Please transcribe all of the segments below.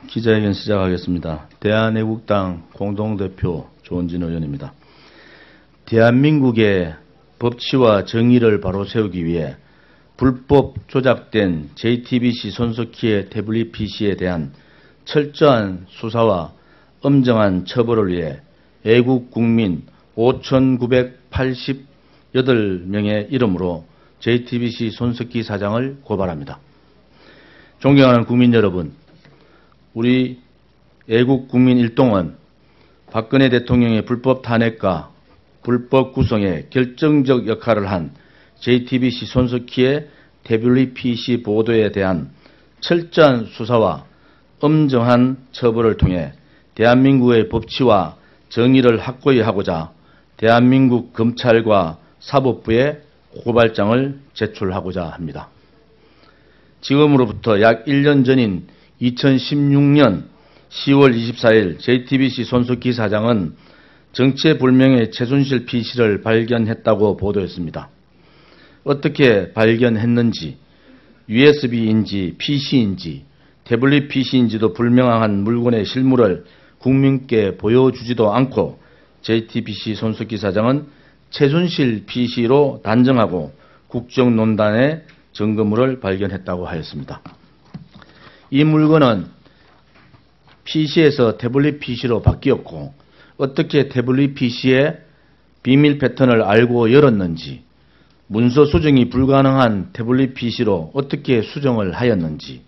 기자회견 시작하겠습니다. 대한애국당 공동대표 조원진 의원입니다. 대한민국의 법치와 정의를 바로 세우기 위해 불법 조작된 JTBC 손석희의 태블릿 PC에 대한 철저한 수사와 엄정한 처벌을 위해 애국 국민 5,988명의 이름으로 JTBC 손석희 사장을 고발합니다. 존경하는 국민 여러분, 우리 애국 국민 일동은 박근혜 대통령의 불법 탄핵과 불법 구성에 결정적 역할을 한 JTBC 손석희의 태블릿 PC 보도에 대한 철저한 수사와 엄정한 처벌을 통해 대한민국의 법치와 정의를 확고히 하고자 대한민국 검찰과 사법부에 고발장을 제출하고자 합니다. 지금으로부터 약 1년 전인 2016년 10월 24일 JTBC 손석희 사장은 정체불명의 최순실 PC를 발견했다고 보도했습니다. 어떻게 발견했는지, USB인지 PC인지 태블릿 PC인지도 불명확한 물건의 실물을 국민께 보여주지도 않고 JTBC 손석희 사장은 최순실 PC로 단정하고 국정농단의 증거물을 발견했다고 하였습니다. 이 물건은 PC에서 태블릿 PC로 바뀌었고 어떻게 태블릿 PC의 비밀 패턴을 알고 열었는지, 문서 수정이 불가능한 태블릿 PC로 어떻게 수정을 하였는지,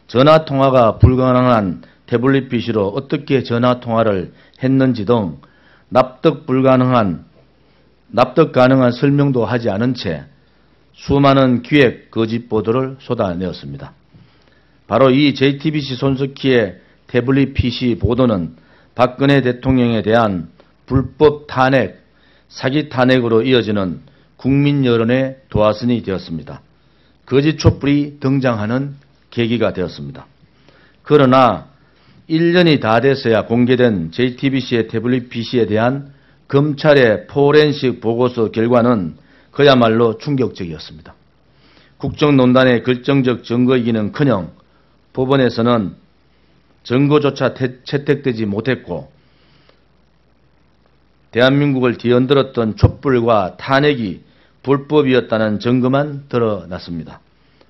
전화통화가 불가능한 태블릿 PC로 어떻게 전화통화를 했는지 등 납득 가능한 설명도 하지 않은 채 수많은 기획 거짓 보도를 쏟아내었습니다. 바로 이 JTBC 손석희의 태블릿 PC 보도는 박근혜 대통령에 대한 불법 탄핵, 사기 탄핵으로 이어지는 국민 여론의 도화선이 되었습니다. 거짓 촛불이 등장하는 계기가 되었습니다. 그러나 1년이 다 돼서야 공개된 JTBC의 태블릿 PC에 대한 검찰의 포렌식 보고서 결과는 그야말로 충격적이었습니다. 국정농단의 결정적 증거이기는커녕 법원에서는 증거조차 채택되지 못했고 대한민국을 뒤흔들었던 촛불과 탄핵이 불법이었다는 증거만 드러났습니다.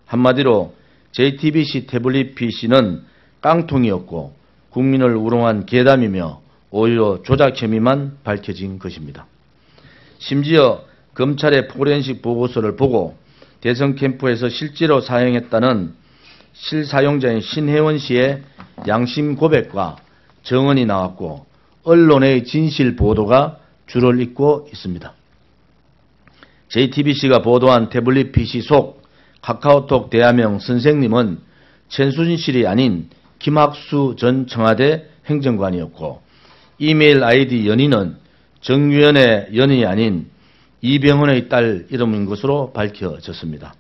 한마디로 JTBC 태블릿 PC는 깡통이었고 국민을 우롱한 괴담이며 오히려 조작 혐의만 밝혀진 것입니다. 심지어 검찰의 포렌식 보고서를 보고 대선 캠프에서 실제로 사용했다는 실사용자인 신혜원 씨의 양심 고백과 정언이 나왔고 언론의 진실 보도가 줄을 잇고 있습니다. JTBC가 보도한 태블릿 PC 속 카카오톡 대화명 선생님은 최순실이 아닌 김학수 전 청와대 행정관이었고 이메일 아이디 연인은 정유연의 연인이 아닌 이병헌의 딸 이름인 것으로 밝혀졌습니다.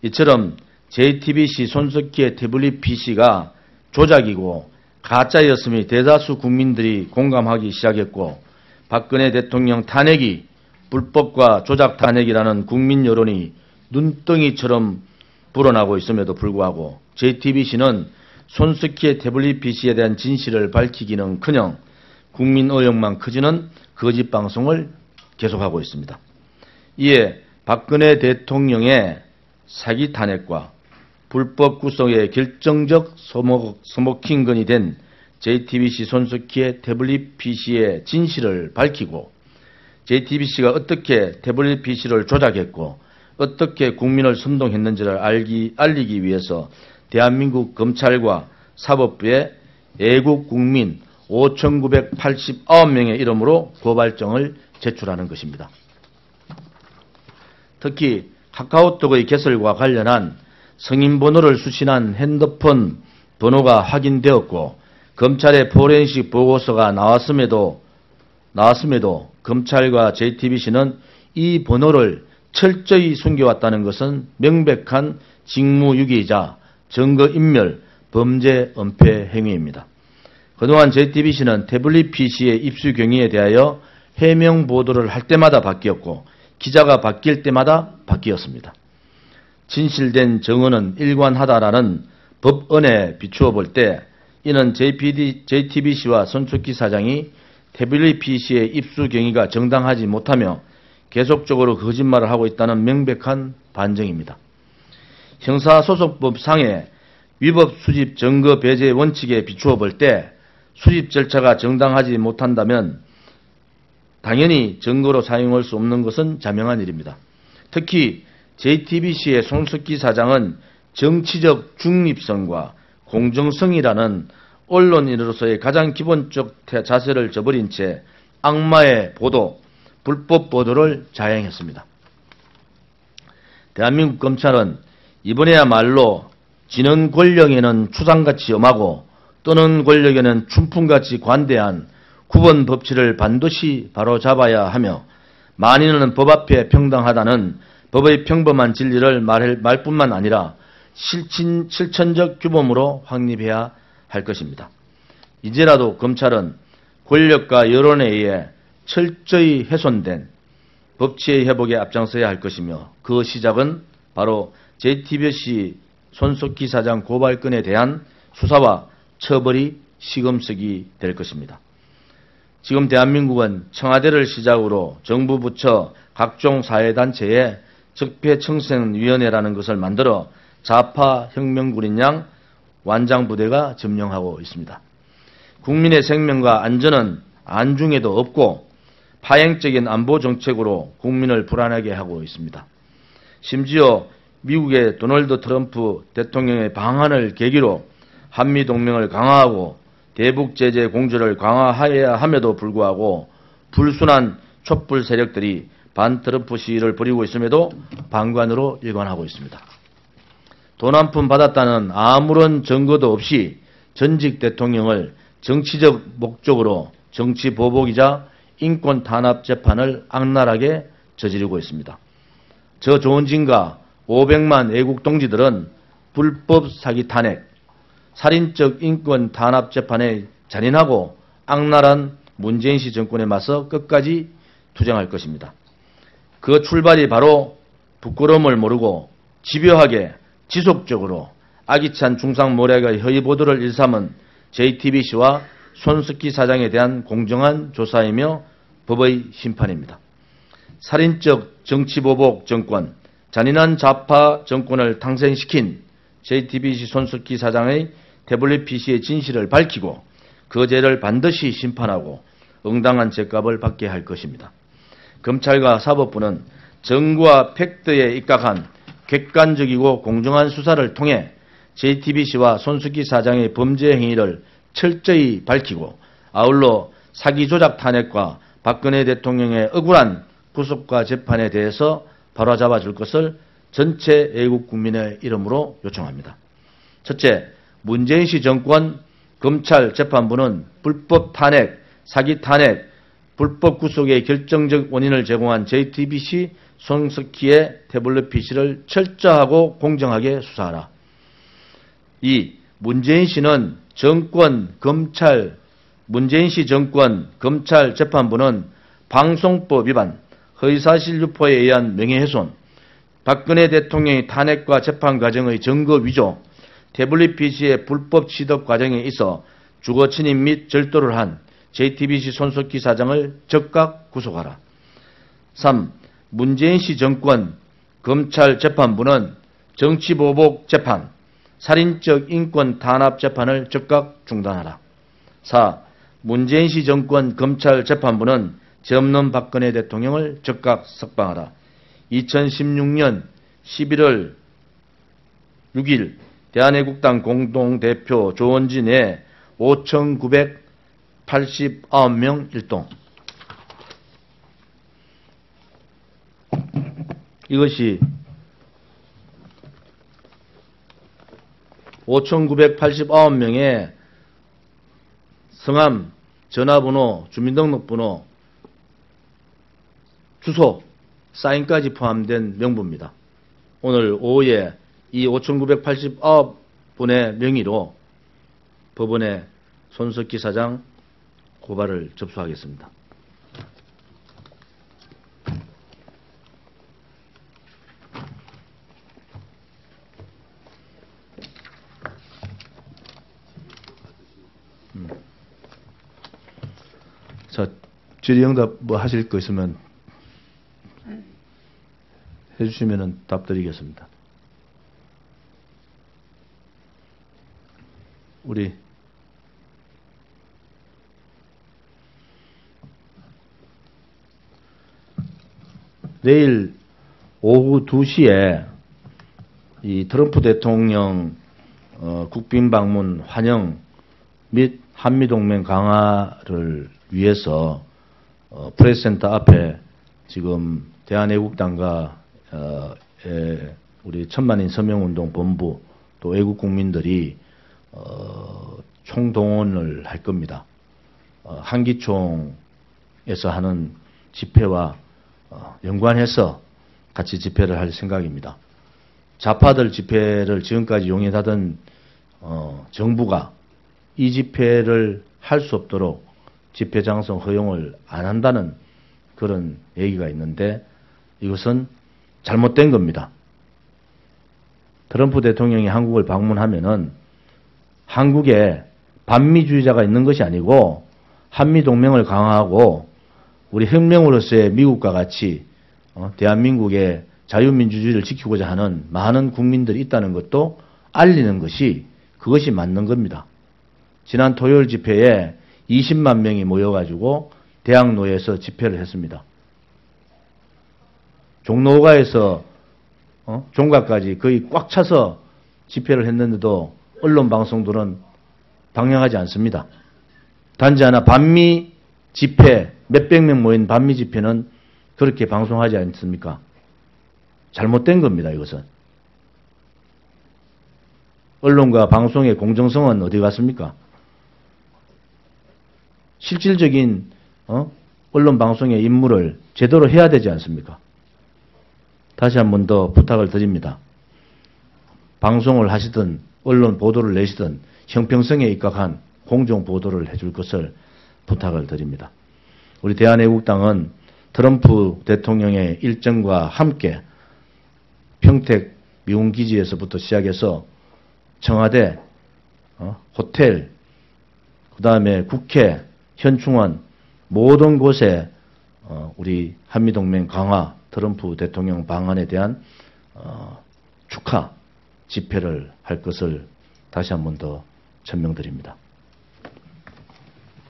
이처럼 JTBC 손석희의 태블릿 PC가 조작이고 가짜였음이 대다수 국민들이 공감하기 시작했고 박근혜 대통령 탄핵이 불법과 조작 탄핵이라는 국민 여론이 눈덩이처럼 불어나고 있음에도 불구하고 JTBC는 손석희의 태블릿 PC에 대한 진실을 밝히기는커녕 국민 의혹만 커지는 거짓 방송을 계속하고 있습니다. 이에 박근혜 대통령의 사기 탄핵과 불법 구성의 결정적 서먹힌건이 된 JTBC 손석희의 태블릿 PC의 진실을 밝히고 JTBC가 어떻게 태블릿 PC를 조작했고 어떻게 국민을 선동했는지를 알리기 위해서 대한민국 검찰과 사법부에 애국 국민 5,989명의 이름으로 고발장을 제출하는 것입니다. 특히 카카오톡의 개설과 관련한 성인번호를 수신한 핸드폰 번호가 확인되었고 검찰의 포렌식 보고서가 나왔음에도 검찰과 JTBC는 이 번호를 철저히 숨겨왔다는 것은 명백한 직무유기이자 증거인멸, 범죄 은폐 행위입니다. 그동안 JTBC는 태블릿 PC의 입수 경위에 대하여 해명 보도를 할 때마다 바뀌었고 기자가 바뀔 때마다 바뀌었습니다. 진실된 정언은 일관하다라는 법언에 비추어 볼 때 이는 JTBC와 손석희 사장이 태블릿 PC의 입수 경위가 정당하지 못하며 계속적으로 거짓말을 하고 있다는 명백한 반증입니다. 형사소송법상의 위법 수집 증거 배제 원칙에 비추어 볼 때 수집 절차가 정당하지 못한다면 당연히 증거로 사용할 수 없는 것은 자명한 일입니다. 특히 JTBC의 손석희 사장은 정치적 중립성과 공정성이라는 언론인으로서의 가장 기본적 자세를 저버린 채 악마의 보도, 불법 보도를 자행했습니다. 대한민국 검찰은 이번에야말로 지는 권력에는 추상같이 엄하고 떠는 권력에는 춘풍같이 관대한 구본 법치를 반드시 바로잡아야 하며 만인은 법 앞에 평등하다는 법의 평범한 진리를 말 뿐만 아니라 실천적 규범으로 확립해야 할 것입니다. 이제라도 검찰은 권력과 여론에 의해 철저히 훼손된 법치의 회복에 앞장서야 할 것이며 그 시작은 바로 JTBC 손석희 사장 고발건에 대한 수사와 처벌이 시금석이 될 것입니다. 지금 대한민국은 청와대를 시작으로 정부 부처 각종 사회단체에 적폐청산위원회라는 것을 만들어 좌파 혁명군인 양 완장부대가 점령하고 있습니다. 국민의 생명과 안전은 안중에도 없고 파행적인 안보 정책으로 국민을 불안하게 하고 있습니다. 심지어 미국의 도널드 트럼프 대통령의 방한을 계기로 한미동맹을 강화하고 대북 제재 공조를 강화해야 함에도 불구하고 불순한 촛불 세력들이 반트럼프 시위를 벌이고 있음에도 방관으로 일관하고 있습니다. 돈 한 푼 받았다는 아무런 증거도 없이 전직 대통령을 정치적 목적으로 정치 보복이자 인권 탄압 재판을 악랄하게 저지르고 있습니다. 저 조은진과 500만 애국 동지들은 불법 사기 탄핵, 살인적 인권 탄압 재판에 잔인하고 악랄한 문재인 씨 정권에 맞서 끝까지 투쟁할 것입니다. 그 출발이 바로 부끄러움을 모르고 집요하게 지속적으로 아기찬 중상모략의 허위보도를 일삼은 JTBC와 손석희 사장에 대한 공정한 조사이며 법의 심판입니다. 살인적 정치보복 정권, 잔인한 좌파 정권을 탄생시킨 JTBC 손석희 사장의 태블릿 PC의 진실을 밝히고 그 죄를 반드시 심판하고 응당한 죄값을 받게 할 것입니다. 검찰과 사법부는 정과 팩트에 입각한 객관적이고 공정한 수사를 통해 JTBC와 손석희 사장의 범죄 행위를 철저히 밝히고 아울러 사기 조작 탄핵과 박근혜 대통령의 억울한 구속과 재판에 대해서 바로잡아 줄 것을 전체 애국 국민의 이름으로 요청합니다. 첫째, 문재인 씨 정권 검찰 재판부는 불법 탄핵, 사기 탄핵, 불법 구속의 결정적 원인을 제공한 JTBC 손석희의 태블릿 PC를 철저하고 공정하게 수사하라. 2. 문재인 씨 정권 검찰 재판부는 방송법 위반, 허위사실 유포에 의한 명예훼손, 박근혜 대통령의 탄핵과 재판 과정의 증거 위조, 태블릿 PC의 불법 취득 과정에 있어 주거 침입 및 절도를 한 JTBC 손석희 사장을 즉각 구속하라. 3. 문재인 씨 정권 검찰 재판부는 정치보복 재판, 살인적 인권 탄압 재판을 즉각 중단하라. 4. 문재인 씨 정권 검찰 재판부는 죄 없는 박근혜 대통령을 즉각 석방하라. 2016년 11월 6일 대한애국당 공동대표 조원진의 5,989명 일동. 이것이 5,989명의 성함, 전화번호, 주민등록번호, 주소, 사인까지 포함된 명부입니다. 오늘 오후에 이 5,989분의 명의로 법원에 손석희 사장 고발을 접수하겠습니다. 자, 질의응답 뭐 하실 거 있으면 해주시면 답 드리겠습니다. 우리 내일 오후 2시에 이 트럼프 대통령 국빈 방문 환영 및 한미동맹 강화를 위해서 프레스센터 앞에 지금 대한애국당과 우리 천만인 서명운동 본부 또 애국 국민들이 총동원을 할 겁니다. 한기총에서 하는 집회와 연관해서 같이 집회를 할 생각입니다. 좌파들 집회를 지금까지 용인하던 정부가 이 집회를 할 수 없도록 집회 장소 허용을 안 한다는 그런 얘기가 있는데 이것은 잘못된 겁니다. 트럼프 대통령이 한국을 방문하면은 한국에 반미주의자가 있는 것이 아니고 한미동맹을 강화하고 우리 혁명으로서의 미국과 같이 대한민국의 자유민주주의를 지키고자 하는 많은 국민들이 있다는 것도 알리는 것이 그것이 맞는 겁니다. 지난 토요일 집회에 20만 명이 모여가지고 대학로에서 집회를 했습니다. 종로가에서 종각까지 거의 꽉 차서 집회를 했는데도 언론 방송들은 방영하지 않습니다. 단지 하나 반미 집회, 몇백 명 모인 반미 집회는 그렇게 방송하지 않습니까? 잘못된 겁니다, 이것은. 언론과 방송의 공정성은 어디 갔습니까? 실질적인 언론 방송의 임무를 제대로 해야 되지 않습니까? 다시 한 번 더 부탁을 드립니다. 방송을 하시든 언론 보도를 내시든 형평성에 입각한 공정 보도를 해줄 것을 부탁을 드립니다. 우리 대한애국당은 트럼프 대통령의 일정과 함께 평택 미군기지에서부터 시작해서 청와대, 호텔, 그 다음에 국회, 현충원 모든 곳에 우리 한미동맹 강화 트럼프 대통령 방한에 대한 축하 집회를 할 것을 다시 한 번 더 천명드립니다.